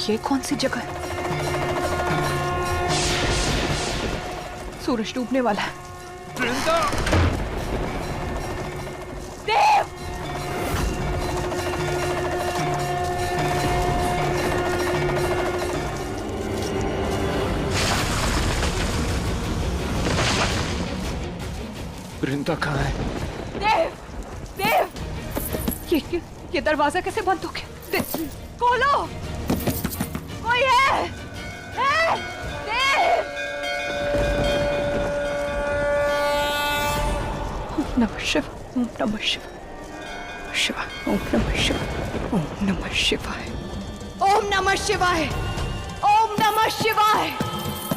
ये कौन सी जगह है? सूरज डूबने वाला है। वृंदा! देव! वृंदा कहाँ है? देव! देव! ये दरवाजा कैसे बंद हो गया? खोलो! कोई है? देव! ओम नमः शिवाय, ओम नमः शिवाय, ओम नमः शिवाय, ओम नमः शिवाय, ओम नमः शिवाय, ओम नमः शिवाय,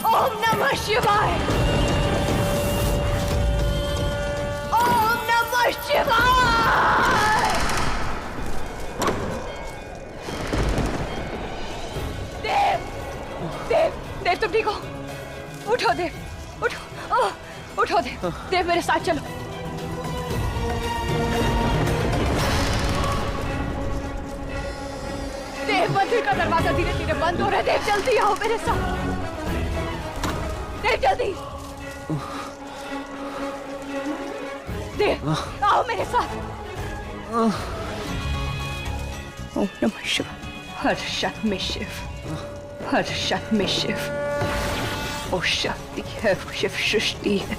ओम नमः शिवाय, ओम नमः शिवाय। देव! देव! देव तुम ठीक हो? उठो देव, उठो, उठो देव। देव मेरे साथ चलो। देव मंदिर का दरवाजा धीरे धीरे बंद हो रहा है। देव जल्दी आओ मेरे साथ। देव जल्दी। देव आओ मेरे साथ। ओम नमः शिवाय। हर शत में शिव, हर शत में शिव। वो शक्ति है, वो शिव सृष्टि है,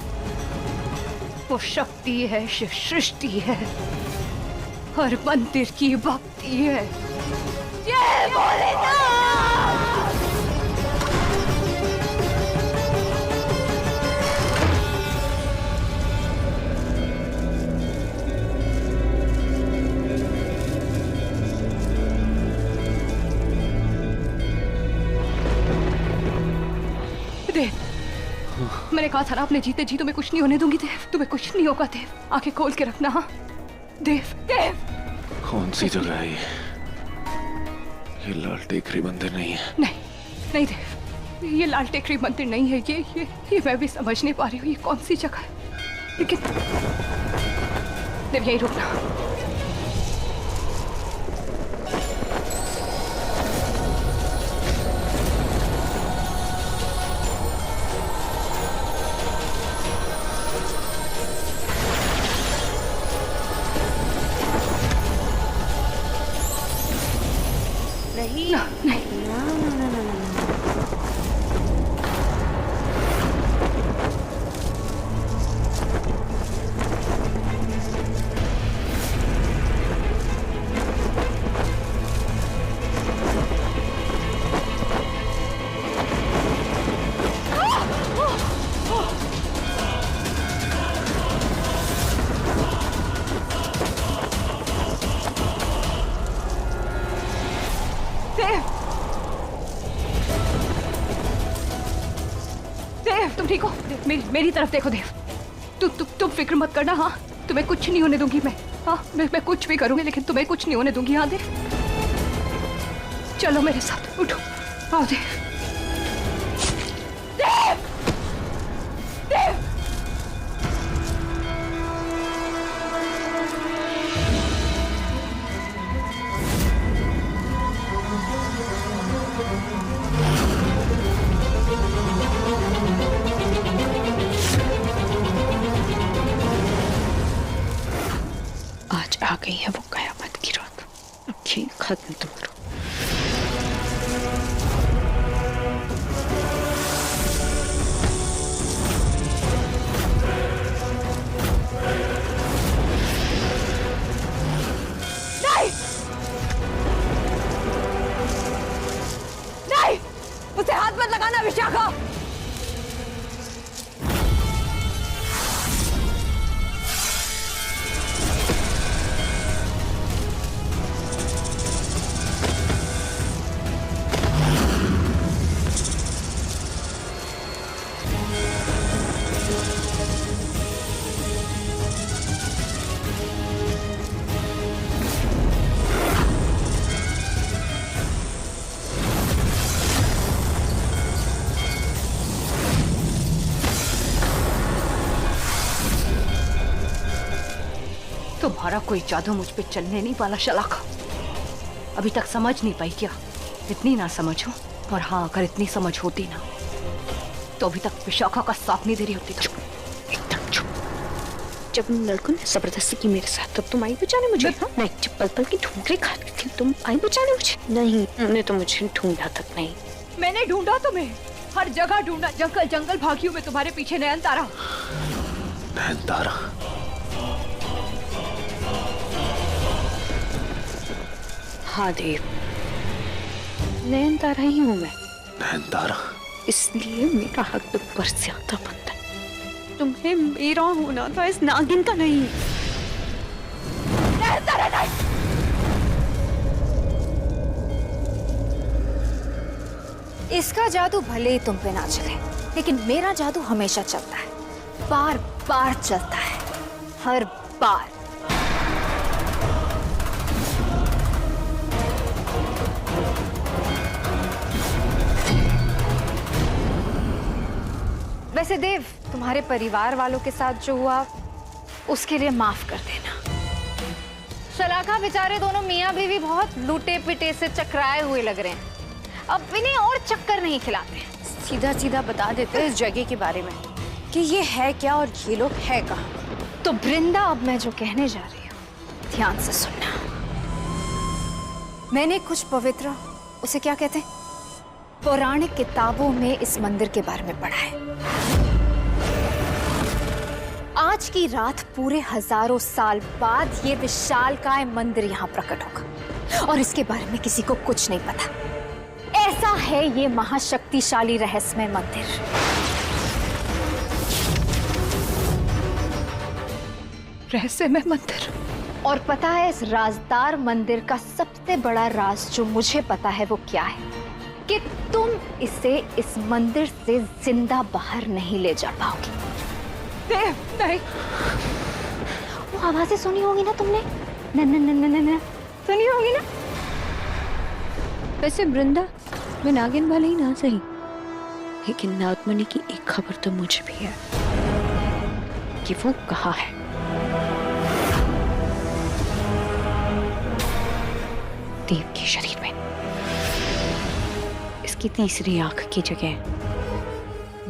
वो शक्ति है, शिव सृष्टि है, हर मंदिर की भक्ति है। जय भोलेनाथ! देव, मैंने कहा था ना अपने जीते जी तुम्हें कुछ नहीं होने दूंगी। देव तुम्हें कुछ नहीं होगा। देव आंखें खोल के रखना। हाँ देव। देव कौन सी जगह है ये लाल टेकरी मंदिर नहीं है? नहीं नहीं देव, ये लाल टेकरी मंदिर नहीं है। ये मैं भी समझ नहीं पा रही हूँ ये कौन सी जगह है। लेकिन देव यहीं रुकना। नहीं नहीं ना ना ना ना ना देव तुम ठीक हो? देव मेरी तरफ देखो। देव तुम फिक्र मत करना। हाँ तुम्हें कुछ नहीं होने दूंगी मैं। हाँ मैं कुछ भी करूंगी लेकिन तुम्हें कुछ नहीं होने दूंगी। हाँ देव चलो मेरे साथ, उठो, आओ देव। देव! देव! आज आ गई है वो कयामत की रात। अब खेल खत्म तो करो। नहीं! नहीं! उसे हाथ मत लगाना विशाखा। तुम्हारा कोई जादू मुझ पे चलने नहीं वाला शलाका। अभी तक समझ नहीं पाई क्या? इतनी ना समझ हो, और हाँ अगर इतनी समझ होती ना तो अभी तक विशाखा का साथ नहीं दे रही होती। चुप, एकदम चुप। जब उन लड़कों ने जबरदस्ती की मेरे साथ तब तुम आई बचाने मुझे? हाँ? मैं चप्पल पल की ठुमकरे खाती थी, तुम आई बचाने मुझे? नहीं, उन्होंने तो मुझे ढूंढा तक नहीं। मैंने ढूंढा तुम्हें, हर जगह ढूंढा, जंगल जंगल भागी हूँ मैं तुम्हारे पीछे। नयनतारा, नयनतारा, हाँ देव, नयनतारा ही हूँ मैं। नयनतारा, इसलिए मेरा हक तुम पर ज्यादा बनता है। तुम्हें मेरा होना था, इस नागिन का नहीं। नयनतारा नहीं। इसका जादू भले ही तुम पे ना चले, लेकिन मेरा जादू हमेशा चलता है, बार बार चलता है, हर बार। वैसे देव, तुम्हारे परिवार वालों के साथ जो हुआ उसके लिए माफ कर देना। शलाका बेचारे दोनों मियाँ बीवी बहुत लूटे पिटे से चकराए हुए लग रहे हैं। अब इन्हें और चक्कर नहीं खिलाते, सीधा सीधा बता देते हैं इस जगह के बारे में कि ये है क्या और ये लोग है कहाँ। तो वृंदा, अब मैं जो कहने जा रही हूँ ध्यान से सुनना। मैंने कुछ पवित्र, उसे क्या कहते हैं, पौराणिक किताबों में इस मंदिर के बारे में पढ़ा है। आज की रात पूरे हजारों साल बाद ये विशालकाय मंदिर यहाँ प्रकट होगा और इसके बारे में किसी को कुछ नहीं पता। ऐसा है ये महाशक्तिशाली रहस्यमय मंदिर। रहस्यमय मंदिर। और पता है इस राजदार मंदिर का सबसे बड़ा राज जो मुझे पता है वो क्या है, कि तुम इसे इस मंदिर से जिंदा बाहर नहीं ले जा पाओगी। देव, नहीं। वो आवाजें सुनी होगी ना तुमने, न न न न न सुनी होगी ना। वैसे वृंदा, मैं नागिन भले ही ना सही, लेकिन नागमणि की एक खबर तो मुझे भी है कि वो कहाँ है। देव के शरीर में। इसकी तीसरी आंख की जगह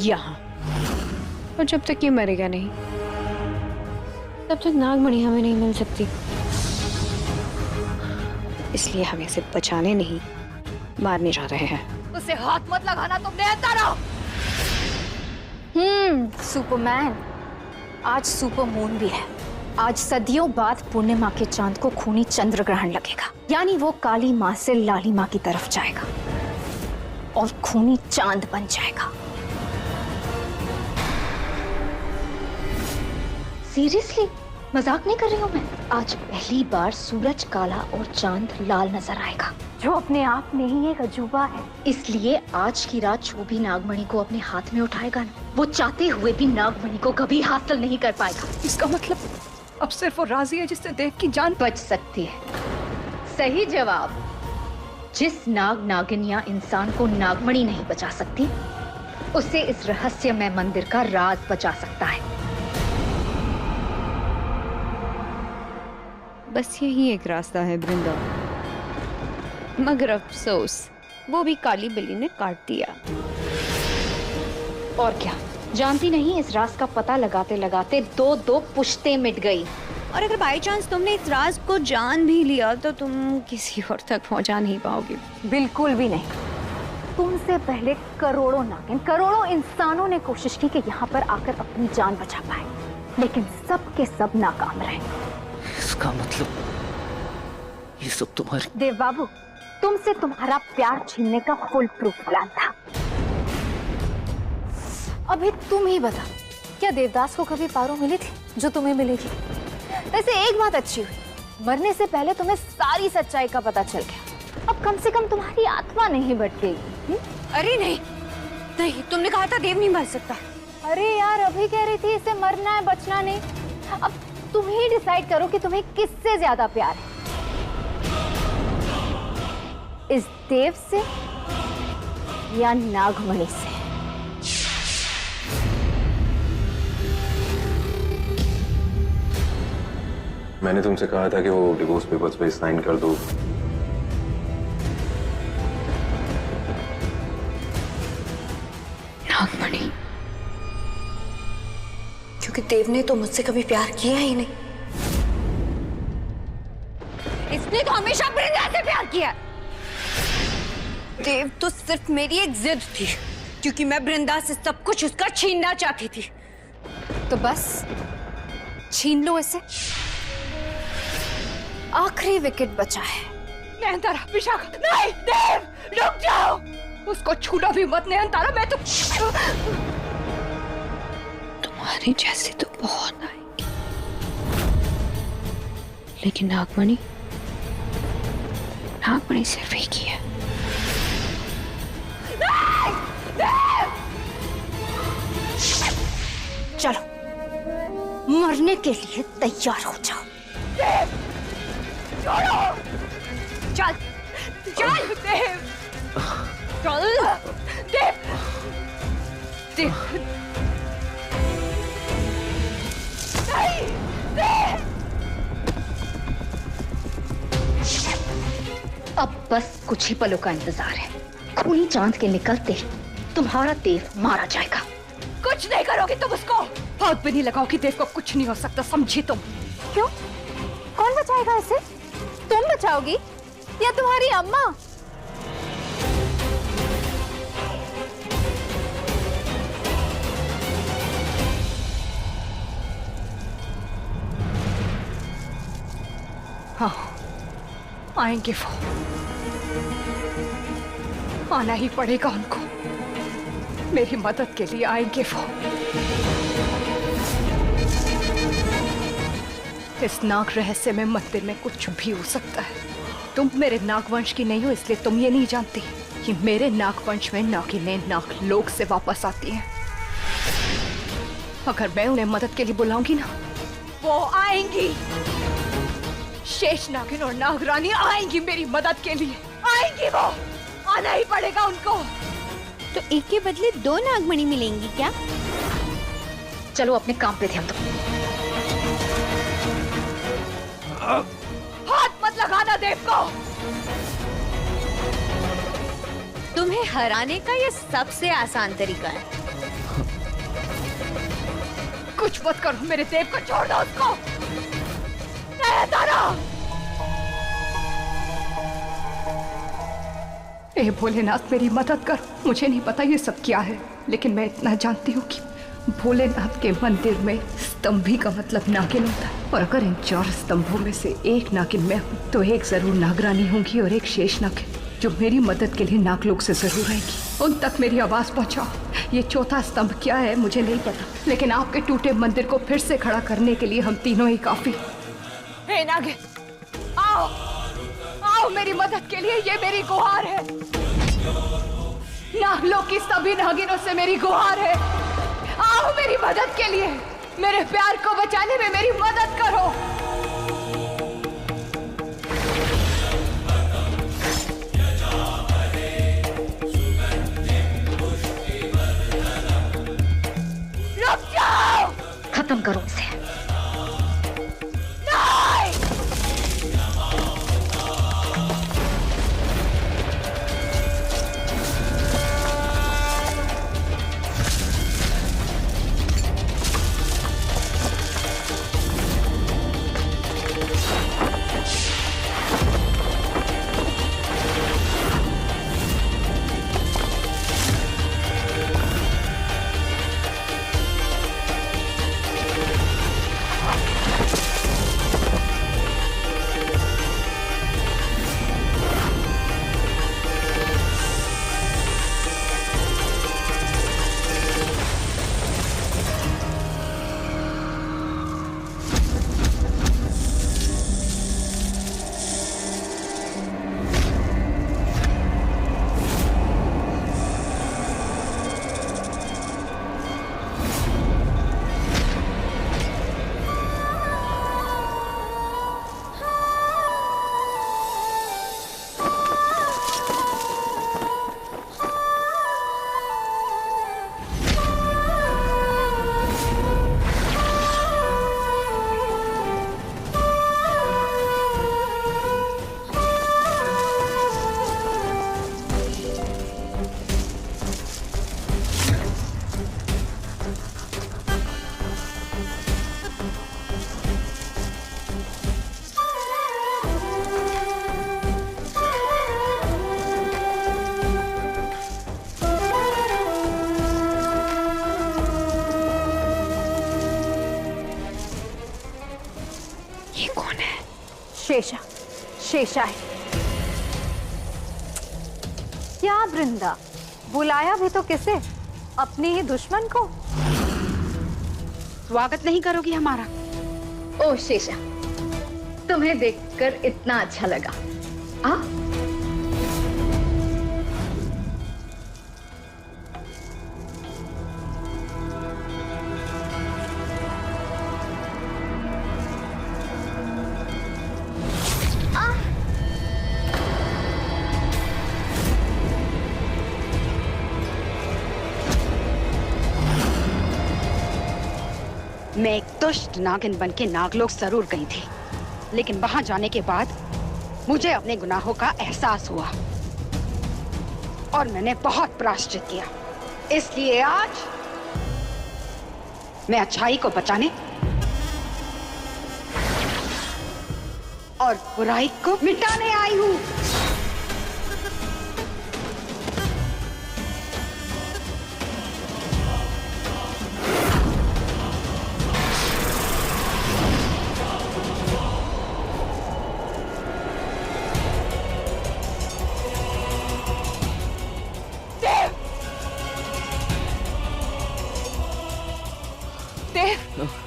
यहाँ। और जब तक ये मरेगा नहीं तब तक नागमणि हमें नहीं मिल सकती। इसलिए हम इसे बचाने नहीं, मारने जा रहे हैं। उसे हाथ मत लगाना तुम नयनतारा। सुपरमैन, आज सुपर मून भी है। आज सदियों बाद पूर्णिमा के चांद को खूनी चंद्र ग्रहण लगेगा, यानी वो काली माँ से लाली माँ की तरफ जाएगा और खूनी चांद बन जाएगा। सीरियसली, मजाक नहीं कर रही हूँ मैं। आज पहली बार सूरज काला और चांद लाल नजर आएगा, जो अपने आप में ही एक अजूबा है। इसलिए आज की रात जो भी नागमणि को अपने हाथ में उठाएगा ना, वो चाहते हुए भी नागमणि को कभी हासिल नहीं कर पाएगा। इसका मतलब अब सिर्फ वो राजी है जिससे देव की जान बच सकती है। सही जवाब। जिस नाग नागिन या इंसान को नागमणि नहीं बचा सकती, उसे इस रहस्यमय मंदिर का राज बचा सकता है। बस यही एक रास्ता है वृंदा, मगर अफसोस वो भी काली बिल्ली ने काट दिया। और क्या, जानती नहीं, इस राज का पता लगाते लगाते दो पुश्तें मिट गई। और अगर बाई चांस तुमने इस राज को जान भी लिया तो तुम किसी और तक पहुंचा नहीं पाओगे। बिल्कुल भी नहीं। तुमसे पहले करोड़ों नागिन, करोड़ों इंसानों ने कोशिश की कि यहाँ पर आकर अपनी जान बचा पाए, लेकिन सब के सब नाकाम रहे। इसका मतलब ये सब तुम्हारी। देव बाबू, तुमसे तुम्हारा प्यार छीनने का फुल प्रूफ प्लान था। अभी तुम ही बता, क्या देवदास को कभी पारो मिली थी जो तुम्हें मिलेगी? वैसे एक बात अच्छी हुई, मरने से पहले तुम्हें सारी सच्चाई का पता चल गया। अब कम से कम तुम्हारी आत्मा नहीं भटकेगी। अरे नहीं नहीं, तुमने कहा था देव नहीं मर सकता। अरे यार, अभी कह रही थी इसे मरना है, बचना नहीं। अब तुम ही डिसाइड करो कि तुम्हें किससे ज्यादा प्यार है, इस देव से या नागमणि से। मैंने तुमसे कहा था कि वो डिवोर्स पेपर्स पे साइन कर दो, नागमणि, क्योंकि देव ने तो मुझसे कभी प्यार किया ही नहीं। इसने तो हमेशा वृंदा से प्यार किया। देव तो सिर्फ मेरी एक जिद थी, क्योंकि मैं वृंदा से सब कुछ उसका छीनना चाहती थी। तो बस छीन लो इसे। आखिरी विकेट बचा है। नयनतारा, विशाखा, नहीं, देव, रुक जाओ। उसको छूना भी मत नयनतारा, मैं तो तुम्हारी जैसी तो बहुत आएगी, लेकिन नागमणि, नागमणि सिर्फ एक ही है। चलो, मरने के लिए तैयार हो जाओ। चल, चल, देव, चल, देव, देव, नहीं, देव। अब बस कुछ ही पलों का इंतजार है। खूनी चांद के निकलते ही तुम्हारा देव मारा जाएगा। कुछ नहीं करोगे तुम उसको। हाथ भी नहीं लगाओगी, देव को कुछ नहीं हो सकता, समझी तुम? क्यों? कौन बचाएगा इसे? तुम बचाओगी या तुम्हारी अम्मा? हाँ, आएंगे वो, आना ही पड़ेगा उनको। मेरी मदद के लिए आएंगे वो। इस नाग रहस्य में मंदिर में कुछ भी हो सकता है। तुम मेरे नागवंश की नहीं हो, इसलिए तुम ये नहीं जानती कि मेरे नागवंश में नागिनें नागलोक से वापस आती हैं। अगर मैं उन्हें मदद के लिए बुलाऊंगी ना, वो आएंगी। शेष नागिन और नागरानी आएंगी मेरी मदद के लिए, आएंगी वो। आना ही पड़ेगा उनको। तो एक के बदले दो नागमणि मिलेंगी क्या? चलो अपने काम पे ध्यान दो। हाथ मत लगाना देव को। तुम्हें हराने का ये सबसे आसान तरीका है। कुछ मत करो, मेरे देव को छोड़ दो उसको। नयनतारा, ए भोलेनाथ, मेरी मदद कर। मुझे नहीं पता ये सब क्या है, लेकिन मैं इतना जानती हूँ कि भोलेनाथ के मंदिर में स्तंभी का मतलब नागिन होता है। और अगर इन 4 स्तंभों में से एक नागिन मैं हूँ, तो एक जरूर नागरानी होंगी और एक शेष नागिन, जो मेरी मदद के लिए नागलोक से जरूर आएगी। उन तक मेरी आवाज पहुँचाओ। ये चौथा स्तंभ क्या है मुझे नहीं पता, लेकिन आपके टूटे मंदिर को फिर से खड़ा करने के लिए हम तीनों ही काफी। हे नागिन, आओ, आओ मेरी मदद के लिए। ये मेरी गुहार है। नागलोक की सभी नागिनों से मेरी गुहार है। आओ मेरी मदद के लिए। मेरे प्यार को बचाने में मेरी मदद करो। रुक जाओ। खत्म करो इसे। शेषा, शेषा है। क्या वृंदा, बुलाया भी तो किसे? अपने ही दुश्मन को। स्वागत नहीं करोगी हमारा? ओ शेषा, तुम्हें देखकर इतना अच्छा लगा। आ? मैं एक दुष्ट नागिन बनके नागलोक जरूर गई थी, लेकिन वहां जाने के बाद मुझे अपने गुनाहों का एहसास हुआ और मैंने बहुत प्रायश्चित किया। इसलिए आज मैं अच्छाई को बचाने और बुराई को मिटाने आई हूँ।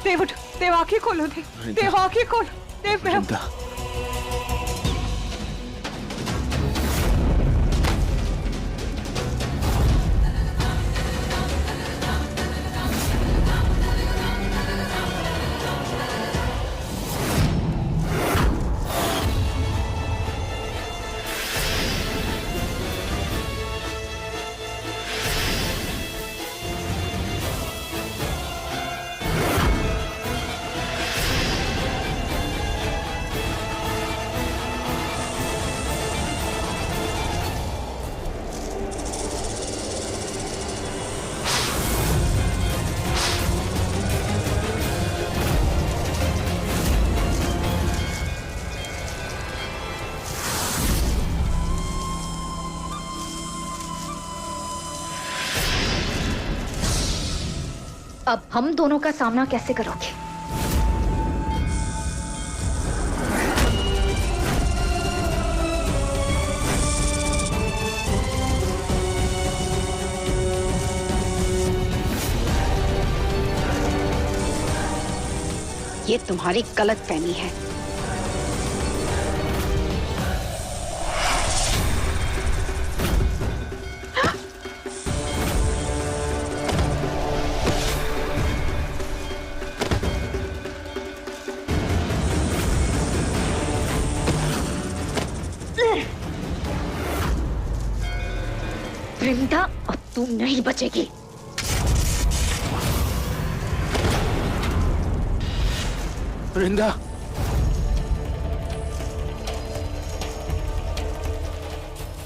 देव उठ, देव आंखें खोलो, देव आंखें खोलो, देव मैं वृंदा, अब हम दोनों का सामना कैसे करोगे? ये तुम्हारी गलतफहमी है। वृंदा, अब तू नहीं बचेगी। वृंदा,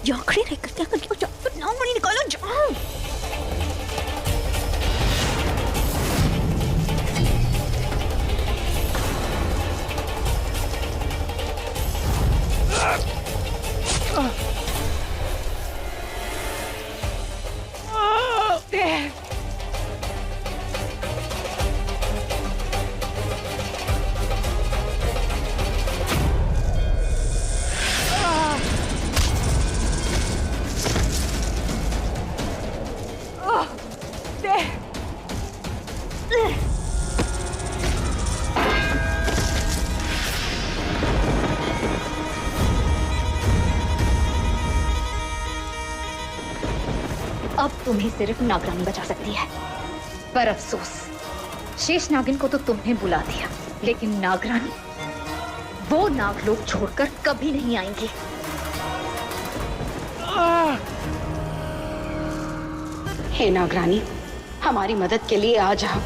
ये आखिरी रहकर क्या करके जाओ, तो नाम नहीं निकालो, जाओ। अब तुम्हें सिर्फ नागरानी बचा सकती है, पर अफसोस शेष नागिन को तो तुमने बुला दिया, लेकिन नागरानी वो नागलोक छोड़कर कभी नहीं आएंगी। हे नागरानी, हमारी मदद के लिए आ जाओ।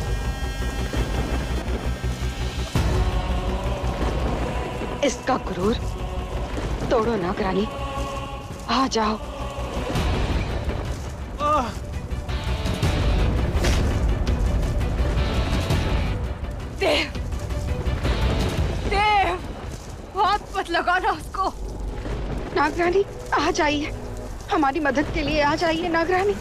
इसका गुरूर तोड़ो नागरानी, आ जाओ। देव, देव, हाथ मत लगाना उसको। नागरानी आ जाइए, हमारी मदद के लिए आ जाइए नागरानी।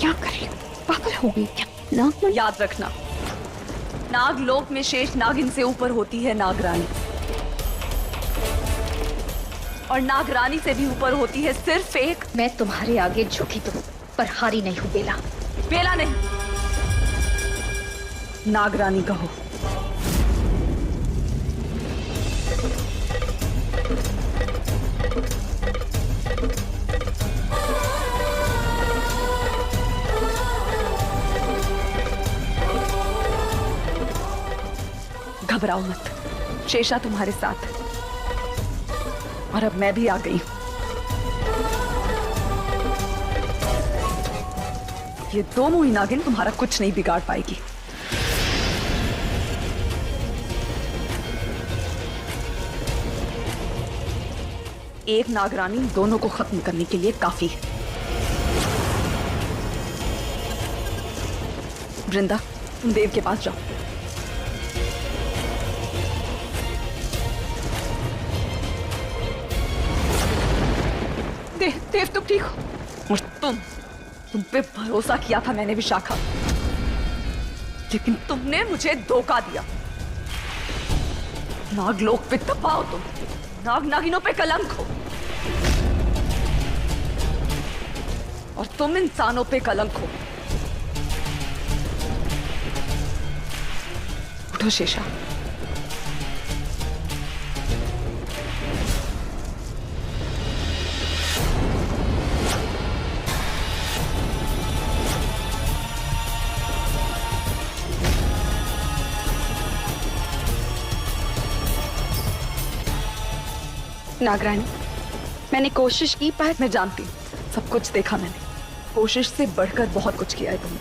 क्या कर रही हो? पागल हो गई क्या? नाग याद रखना, नागलोक में शेष नागिन से ऊपर होती है नागरानी, और नागरानी से भी ऊपर होती है सिर्फ एक। मैं तुम्हारे आगे झुकी तो पर हारी नहीं हूँ बेला। बेला नहीं, नागरानी कहो। घबराओ मत, शेषा तुम्हारे साथ है। और अब मैं भी आ गई। ये दो मुही नागिन तुम्हारा कुछ नहीं बिगाड़ पाएगी। एक नागरानी दोनों को खत्म करने के लिए काफी है। वृंदा, तुम देव के पास जाओ। देव तुम ठीक हो? और तुम पे भरोसा किया था मैंने विशाखा, लेकिन तुमने मुझे धोखा दिया। नागलोक पे तपाओ तुम, नाग नागिनों पे कलंक हो, और तुम इंसानों पे कलंक हो। उठो शेषा। नागरानी, मैंने कोशिश की पर मैं जानती हूँ, सब कुछ देखा मैंने। कोशिश से बढ़कर बहुत कुछ किया है तुमने।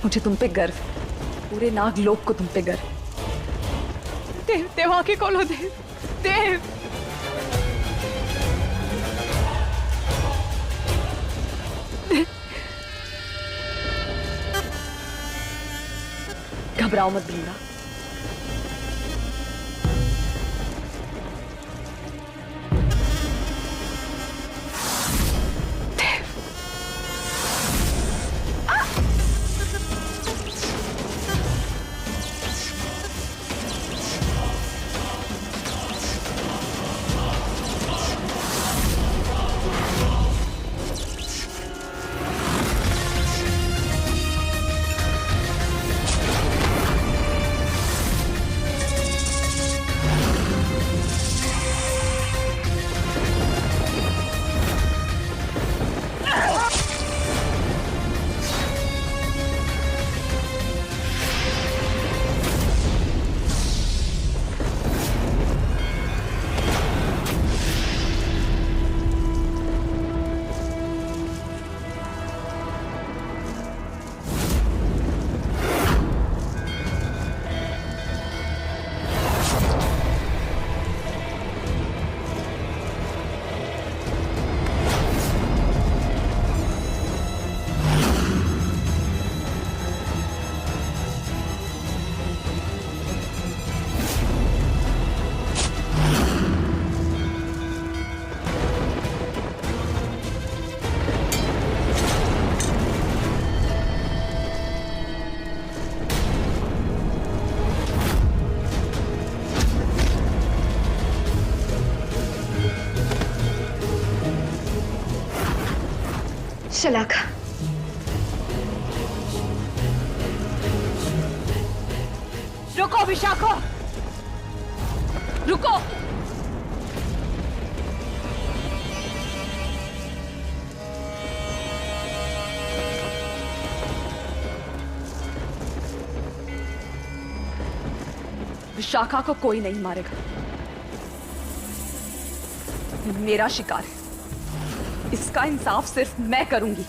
मुझे तुम पे गर्व है, पूरे नागलोक को तुम पे गर्व है। देव, देव आके खोलो देव, देव। घबराओ मत वृंदा। शलाका, रुको विशाखा, रुको। विशाखा को कोई नहीं मारेगा, मेरा शिकार है, इसका इंसाफ सिर्फ मैं करूंगी।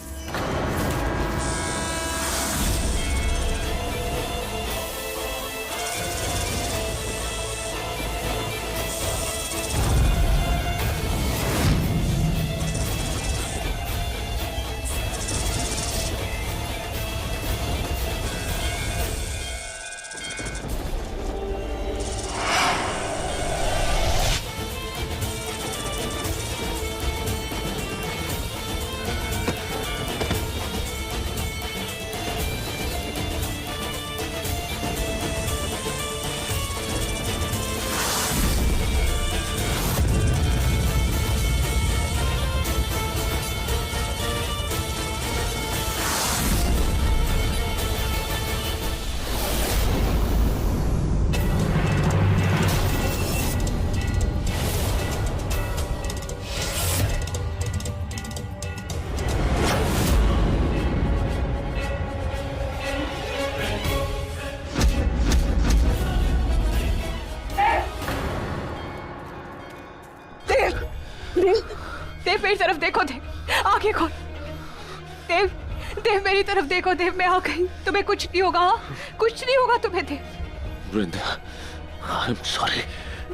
आगे खोल। देव, देव मेरी तरफ देखो। देव मैं आ गई, तुम्हें कुछ नहीं होगा। हाँ? कुछ नहीं होगा तुम्हें देव। वृंदा, आई एम सॉरी।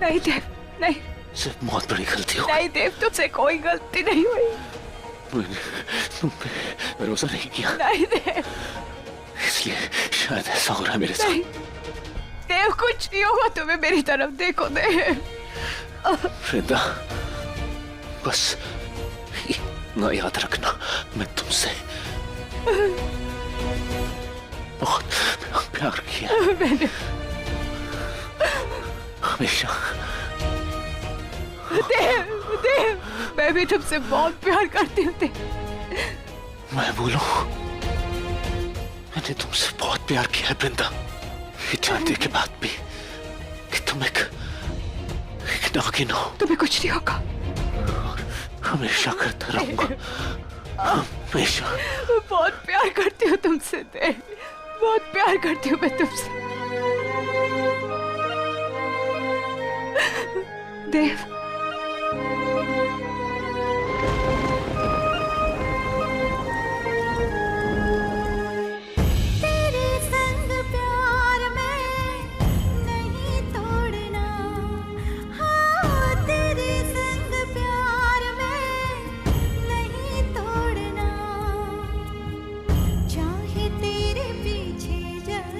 नहीं देव, नहीं। सिर्फ बहुत बड़ी गलती हो गई। नहीं देव, तुमसे कोई गलती नहीं हुई। मैंने तुम पे भरोसा नहीं किया, नहीं देव, इसलिए शायद ऐसा हो रहा है मेरे साथ। नहीं देव, कुछ नहीं होगा तुम्हें। मेरी तरफ देखो देव। वृंदा, बस ना याद रखना, मैं तुमसे बहुत प्यार किया। मैंने हमेशा। देव, देव, मैं भी तुमसे बहुत प्यार करती हूँ देव। मैं बोलूं, मैंने तुमसे बहुत प्यार किया है वृंदा, ये जानने के बाद भी कि तुम एक नागिन हो। तुम्हें कुछ नहीं होगा। और हमेशा करता रहूंगा, हमेशा। बहुत प्यार करती हूँ तुमसे देव, बहुत प्यार करती हूँ मैं तुमसे देव। तेरे संग प्यार में नहीं तोड़ना, हाँ तेरे संग प्यार में नहीं तोड़ना, चाहे तेरे पीछे जग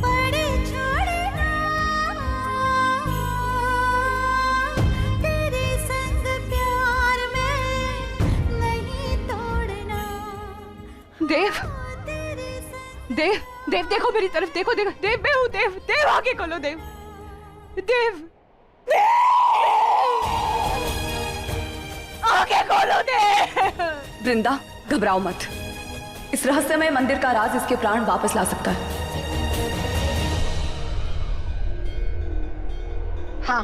पड़े छोड़ना, तेरे संग प्यार में नहीं तोड़ना। देव, देव, देव देखो मेरी तरफ देखो। देखो देव, मैं हूँ देव। देव आगे खोलो देव। देव, आगे खोलो देव। वृंदा, घबराओ मत। इस रहस्यमय मंदिर का राज इसके प्राण वापस ला सकता है। हाँ,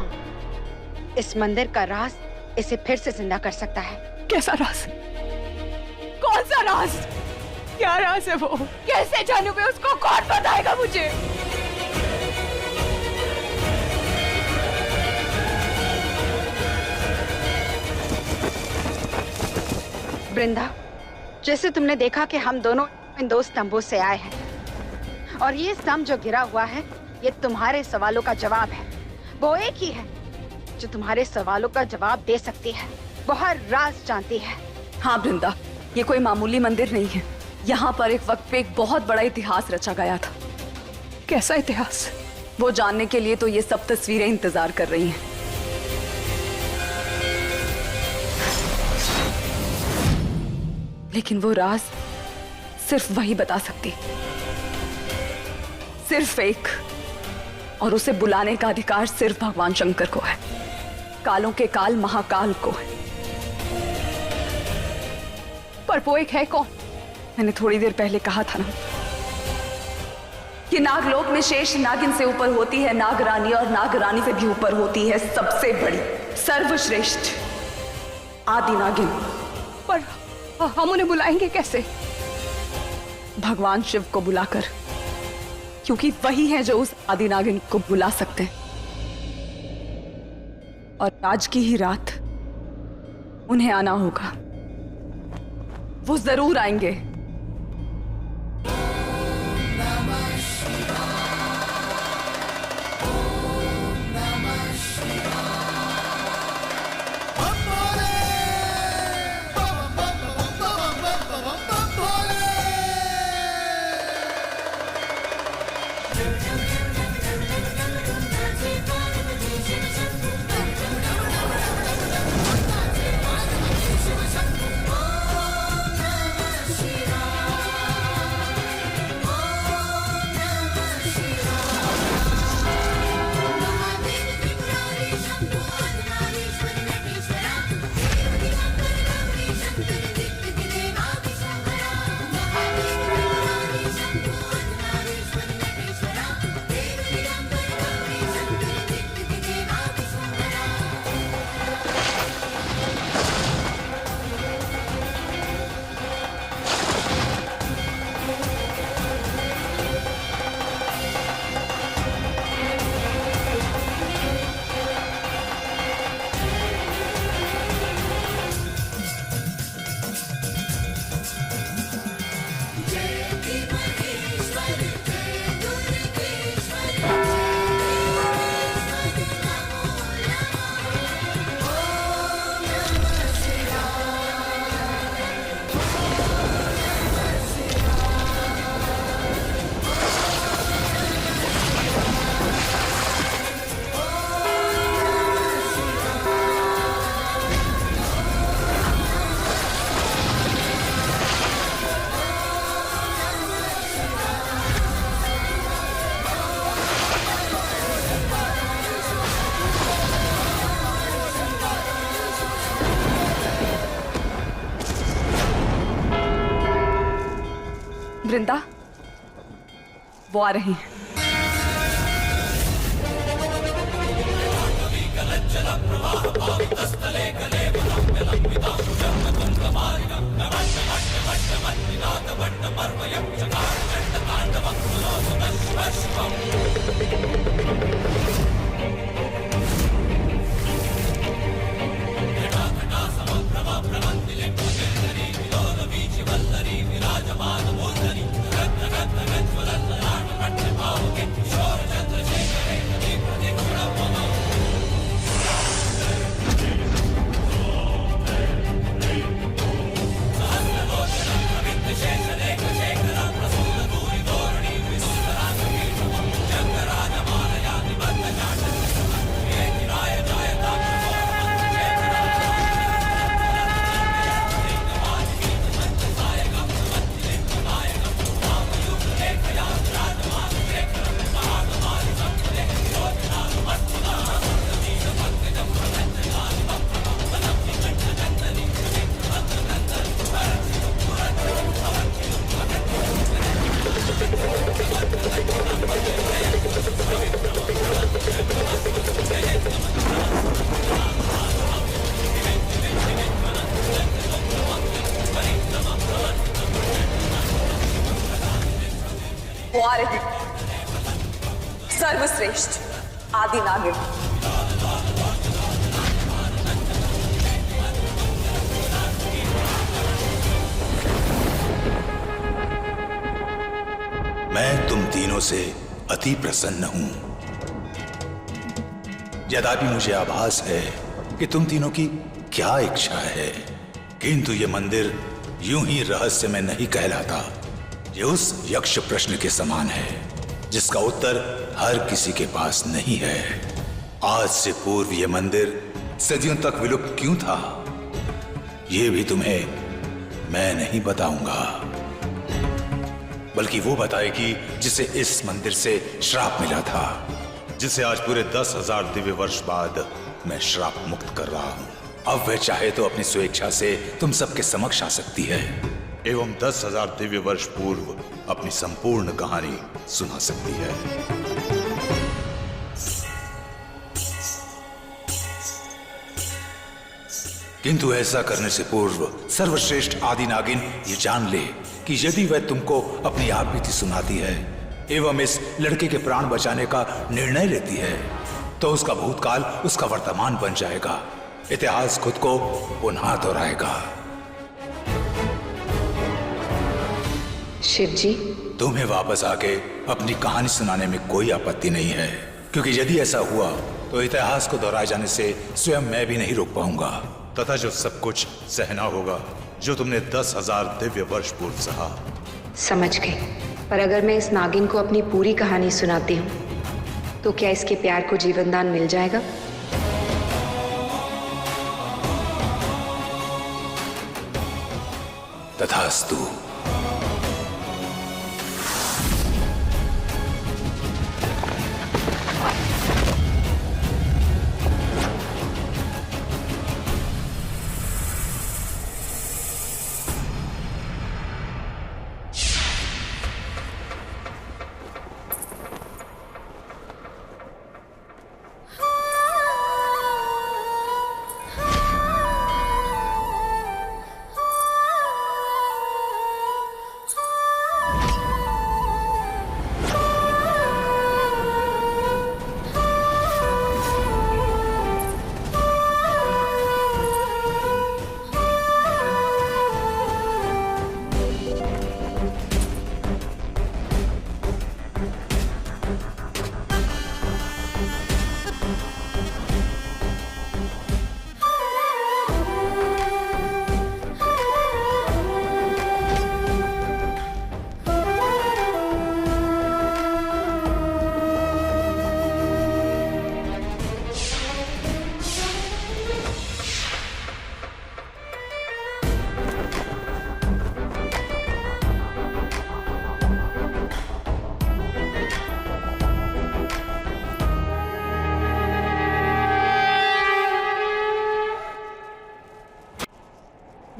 इस मंदिर का राज इसे फिर से जिंदा कर सकता है। कैसा राज? कौन सा राज? क्या राज है वो? कैसे जानूं मैं उसको? कौन बताएगा मुझे? वृंदा, जैसे तुमने देखा कि हम दोनों इन दो स्तंभों से आए हैं और ये स्तंभ जो गिरा हुआ है, ये तुम्हारे सवालों का जवाब है। वो एक ही है जो तुम्हारे सवालों का जवाब दे सकती है, वो हर राज जानती है। हाँ वृंदा, ये कोई मामूली मंदिर नहीं है। यहाँ पर एक वक्त पे एक बहुत बड़ा इतिहास रचा गया था। कैसा इतिहास? वो जानने के लिए तो ये सब तस्वीरें इंतजार कर रही हैं। लेकिन वो राज सिर्फ वही बता सकती, सिर्फ एक, और उसे बुलाने का अधिकार सिर्फ भगवान शंकर को है, कालों के काल महाकाल को है। पर वो एक है कौन? मैंने थोड़ी देर पहले कहा था ना कि नागलोक में शेष नागिन से ऊपर होती है नागरानी, और नागरानी से भी ऊपर होती है सबसे बड़ी, सर्वश्रेष्ठ आदि नागिन। पर हम उन्हें बुलाएंगे कैसे? भगवान शिव को बुलाकर, क्योंकि वही है जो उस आदि नागिन को बुला सकते हैं। और आज की ही रात उन्हें आना होगा। वो जरूर आएंगे। शिवा वृंदा, वो आ रही हैं। वो आ रही, सर्वश्रेष्ठ आदि नागिन। मैं तुम तीनों से अति प्रसन्न हूं। यद्यपि मुझे आभास है कि तुम तीनों की क्या इच्छा है, किंतु ये मंदिर यूं ही रहस्य में नहीं कहलाता। ये उस यक्ष प्रश्न के समान है जिसका उत्तर हर किसी के पास नहीं है। आज से पूर्व यह मंदिर सदियों तक विलुप्त क्यों था, यह भी तुम्हें मैं नहीं बताऊंगा, बल्कि वो बताएगी जिसे इस मंदिर से श्राप मिला था, जिसे आज पूरे 10,000 दिव्य वर्ष बाद मैं श्राप मुक्त कर रहा हूं। अब वह चाहे तो अपनी स्वेच्छा से तुम सबके समक्ष आ सकती है एवं 10,000 दिव्य वर्ष पूर्व अपनी संपूर्ण कहानी सुना सकती है। किंतु ऐसा करने से पूर्व सर्वश्रेष्ठ आदि नागिन ये जान ले कि यदि वह तुमको अपनी आप बीती सुनाती है एवं इस लड़के के प्राण बचाने का निर्णय लेती है, तो उसका भूतकाल उसका वर्तमान बन जाएगा। इतिहास खुद को पुनः दोहराएगा। शिव जी, तुम्हें वापस आके अपनी कहानी सुनाने में कोई आपत्ति नहीं है, क्योंकि यदि ऐसा हुआ तो इतिहास को दोहराए जाने से स्वयं मैं भी नहीं रोक पाऊंगा, तथा जो सब कुछ सहना होगा जो तुमने 10,000 दिव्य वर्ष पूर्व सहा। समझ गई। पर अगर मैं इस नागिन को अपनी पूरी कहानी सुनाती हूँ तो क्या इसके प्यार को जीवनदान मिल जाएगा? तथास्तु।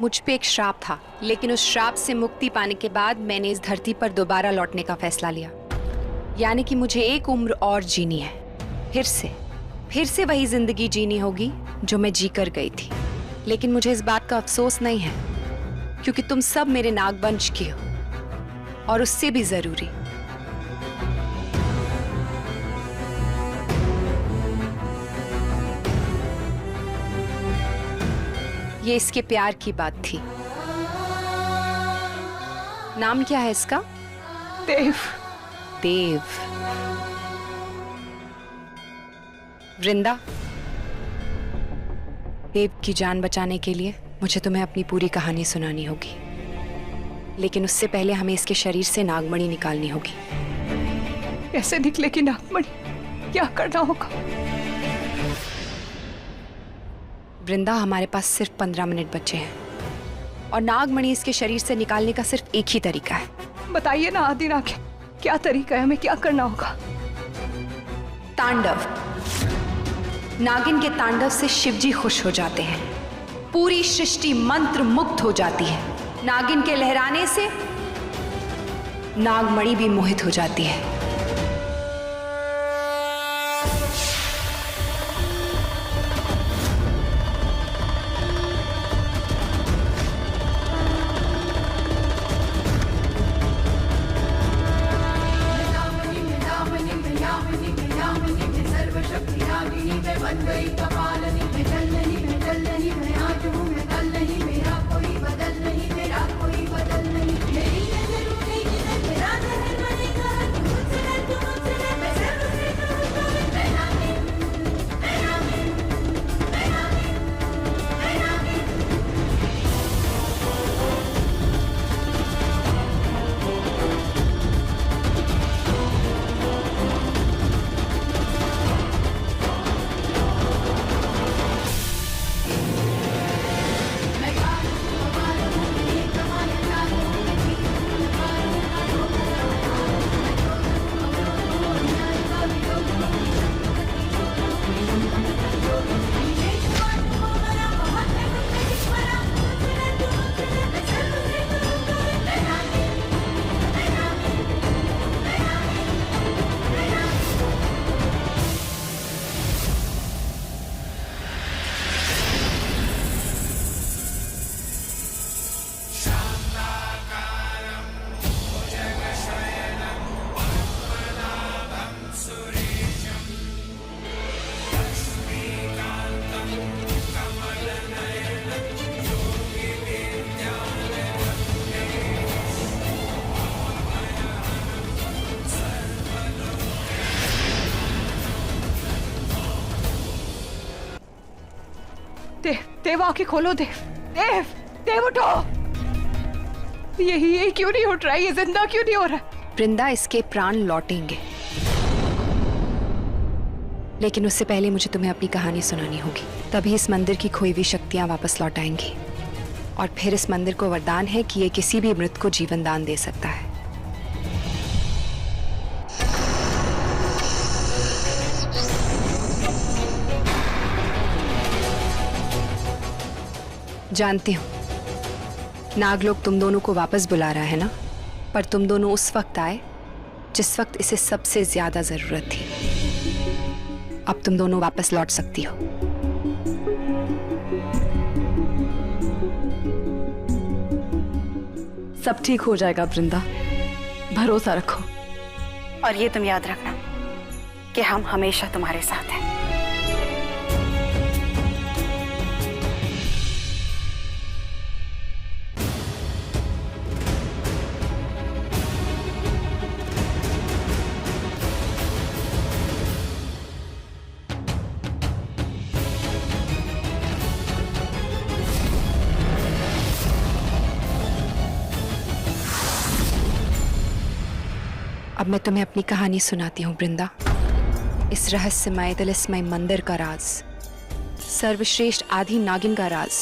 मुझ पे एक श्राप था, लेकिन उस श्राप से मुक्ति पाने के बाद मैंने इस धरती पर दोबारा लौटने का फैसला लिया। यानी कि मुझे एक उम्र और जीनी है, फिर से वही जिंदगी जीनी होगी जो मैं जी कर गई थी। लेकिन मुझे इस बात का अफसोस नहीं है, क्योंकि तुम सब मेरे नागवंश के हो, और उससे भी जरूरी ये इसके प्यार की बात थी। नाम क्या है इसका? देव। देव। वृंदा, देव की जान बचाने के लिए मुझे तुम्हें अपनी पूरी कहानी सुनानी होगी, लेकिन उससे पहले हमें इसके शरीर से नागमणि निकालनी होगी। कैसे निकलेगी नागमणि? क्या करना होगा? वृंदा, हमारे पास सिर्फ 15 मिनट बचे हैं, और नागमणि इसके शरीर से निकालने का सिर्फ एक ही तरीका है। बताइए ना आदि नागिन, क्या तरीका है? हमें क्या करना होगा? तांडव। नागिन के तांडव से शिवजी खुश हो जाते हैं, पूरी सृष्टि मंत्र मुग्ध हो जाती है। नागिन के लहराने से नागमणि भी मोहित हो जाती है। देव, आंखें खोलो। देव, देव, देव उठो। ये क्यों नहीं उठ रहा है? ये जिंदा क्यों नहीं हो रहा है? वृंदा, इसके प्राण लौटेंगे, लेकिन उससे पहले मुझे तुम्हें अपनी कहानी सुनानी होगी। तभी इस मंदिर की खोई हुई शक्तियां वापस लौट आएंगी, और फिर इस मंदिर को वरदान है कि ये किसी भी मृत को जीवन दान दे सकता है। जानती हूँ नागलोक तुम दोनों को वापस बुला रहा है ना, पर तुम दोनों उस वक्त आए जिस वक्त इसे सबसे ज्यादा जरूरत थी। अब तुम दोनों वापस लौट सकती हो। सब ठीक हो जाएगा वृंदा, भरोसा रखो। और ये तुम याद रखना कि हम हमेशा तुम्हारे साथ हैं। अब मैं तुम्हें अपनी कहानी सुनाती हूँ वृंदा। इस रहस्यमय तिलिस्मय मंदिर का राज, सर्वश्रेष्ठ आदि नागिन का राज।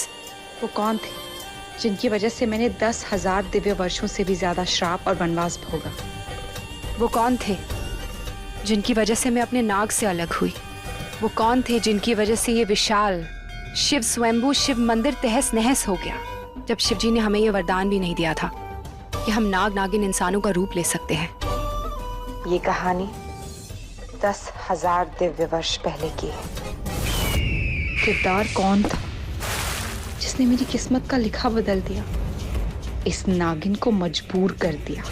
वो कौन थे जिनकी वजह से मैंने 10,000 दिव्य वर्षों से भी ज्यादा श्राप और वनवास भोगा? वो कौन थे जिनकी वजह से मैं अपने नाग से अलग हुई? वो कौन थे जिनकी वजह से ये विशाल शिव स्वयंभू शिव मंदिर तहस नहस हो गया? जब शिवजी ने हमें ये वरदान भी नहीं दिया था कि हम नाग नागिन इंसानों का रूप ले सकते हैं। ये कहानी 10,000 दिव्य वर्ष पहले की है। किरदार कौन था जिसने मेरी किस्मत का लिखा बदल दिया, इस नागिन को मजबूर कर दिया।